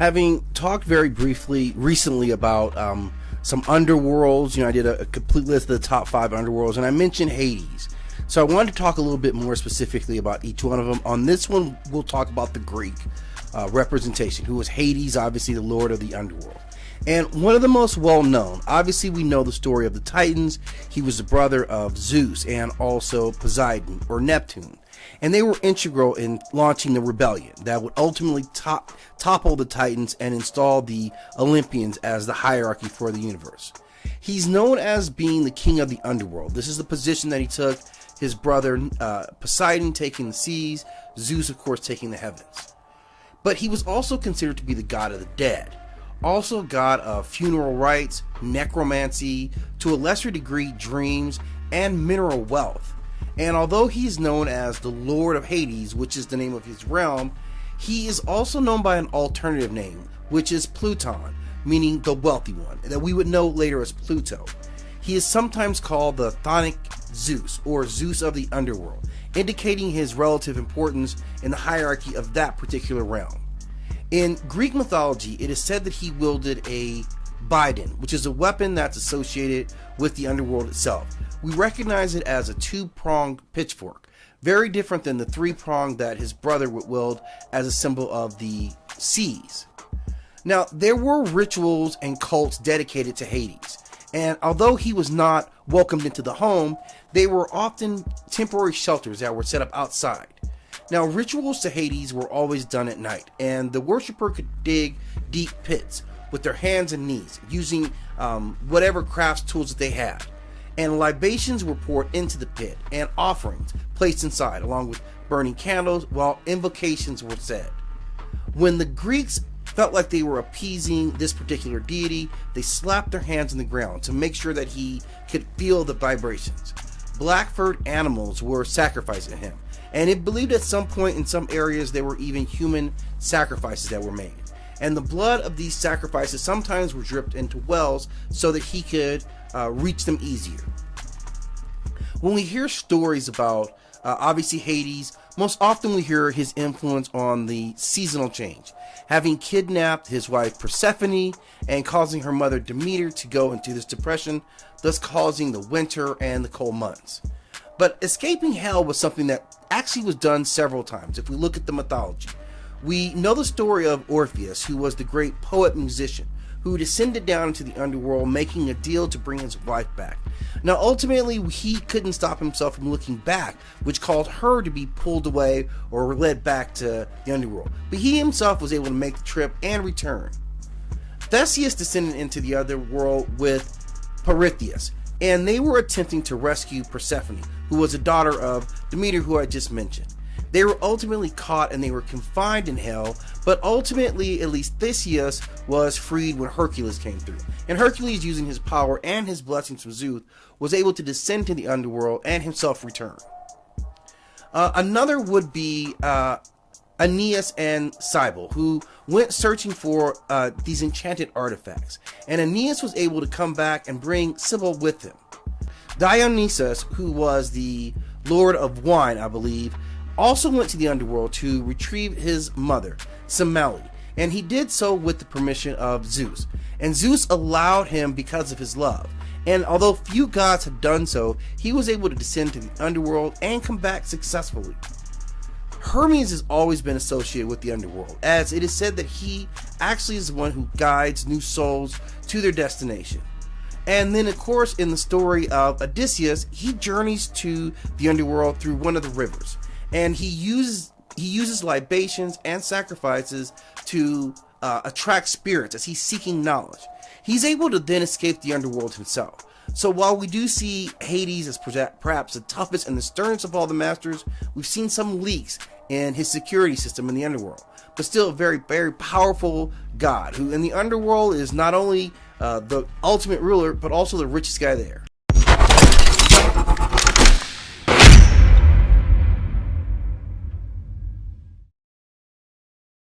Having talked very briefly recently about some underworlds, I did a complete list of the top 5 underworlds, and I mentioned Hades. So I wanted to talk a little bit more specifically about each one of them. On this one, we'll talk about the Greek representation, who was Hades, obviously the lord of the underworld. And one of the most well-known, obviously we know the story of the Titans. He was the brother of Zeus and also Poseidon, or Neptune. And they were integral in launching the rebellion that would ultimately topple the Titans and install the Olympians as the hierarchy for the universe. He's known as being the king of the underworld. This is the position that he took, his brother Poseidon taking the seas, Zeus, of course, taking the heavens. But he was also considered to be the god of the dead. Also a god of funeral rites, necromancy, to a lesser degree dreams, and mineral wealth. And although he is known as the Lord of Hades, which is the name of his realm, he is also known by an alternative name, which is Plouton, meaning the wealthy one, that we would know later as Pluto. He is sometimes called the Chthonian Zeus, or Zeus of the underworld, indicating his relative importance in the hierarchy of that particular realm. In Greek mythology, it is said that he wielded a bident, which is a weapon that's associated with the underworld itself. We recognize it as a 2-pronged pitchfork, very different than the 3-pronged that his brother would wield as a symbol of the seas. Now, there were rituals and cults dedicated to Hades, and although he was not welcomed into the home, they were often temporary shelters that were set up outside. Now, rituals to Hades were always done at night, and the worshiper could dig deep pits with their hands and knees, using whatever crafts tools that they had. And libations were poured into the pit, and offerings placed inside, along with burning candles, while invocations were said. When the Greeks felt like they were appeasing this particular deity, they slapped their hands in the ground to make sure that he could feel the vibrations. Black-furred animals were sacrificed to him, and it believed at some point in some areas there were even human sacrifices that were made. And the blood of these sacrifices sometimes were dripped into wells so that he could reach them easier. When we hear stories about obviously Hades, most often we hear his influence on the seasonal change, having kidnapped his wife Persephone and causing her mother Demeter to go into this depression, thus causing the winter and the cold months. But escaping hell was something that actually was done several times. If we look at the mythology, we know the story of Orpheus, who was the great poet-musician, who descended down into the underworld, making a deal to bring his wife back. Now, ultimately, he couldn't stop himself from looking back, which caused her to be pulled away or led back to the underworld. But he himself was able to make the trip and return. Theseus descended into the underworld with Pirithous, and they were attempting to rescue Persephone, who was a daughter of Demeter, who I just mentioned. They were ultimately caught and they were confined in hell, but ultimately, at least Theseus was freed when Hercules came through. And Hercules, using his power and his blessings from Zeus, was able to descend to the underworld and himself return. Another would be Erinyes and Cybele, who went searching for these enchanted artifacts. And Erinyes was able to come back and bring Cybele with him. Dionysus, who was the lord of wine, I believe, also went to the underworld to retrieve his mother, Semele, and he did so with the permission of Zeus. And Zeus allowed him because of his love. And although few gods have done so, he was able to descend to the underworld and come back successfully. Hermes has always been associated with the underworld, as it is said that he actually is the one who guides new souls to their destination. And then, of course, in the story of Odysseus, he journeys to the underworld through one of the rivers. And he uses libations and sacrifices to attract spirits as he's seeking knowledge. He's able to then escape the underworld himself. So while we do see Hades as perhaps the toughest and the sternest of all the masters, we've seen some leaks in his security system in the underworld. But still a very, very powerful god who in the underworld is not only the ultimate ruler, but also the richest guy there.